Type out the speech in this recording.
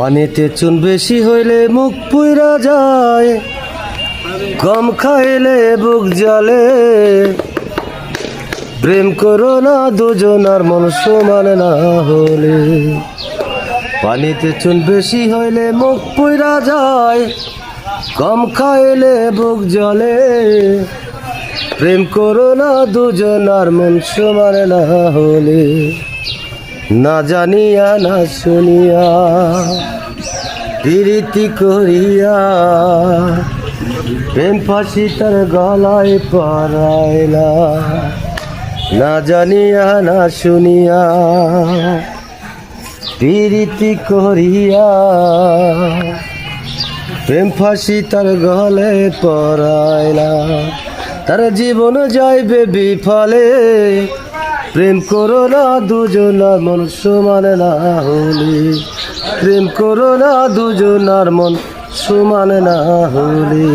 পানিতে চুন বেশি হইলে মুখ পুইরা যায়, কম খাইলে বুক জ্বলে। প্রেম করো না দুজনার মন সমান না হলে। পানিতে চুন বেশি হইলে মুখ পুইরা যায়, কম খাইলে বুক জ্বলে। প্রেম করো না দুজনার মন সমান না হলে। না জানিয়া না শুনিয়া প্রীতি করিয়া প্রেম ফাঁসি তার গলায় পরাইলা। না জানিয়া না শুনিয়া প্রীতি করিয়া প্রেম ফাঁসি তার গলায় পরাইলা। তার জীবন যাইবে বিফলে। প্রেম করো না দুজনার মন সমান না হলে। প্রেম করো না দুজনার মন সমান না হলে।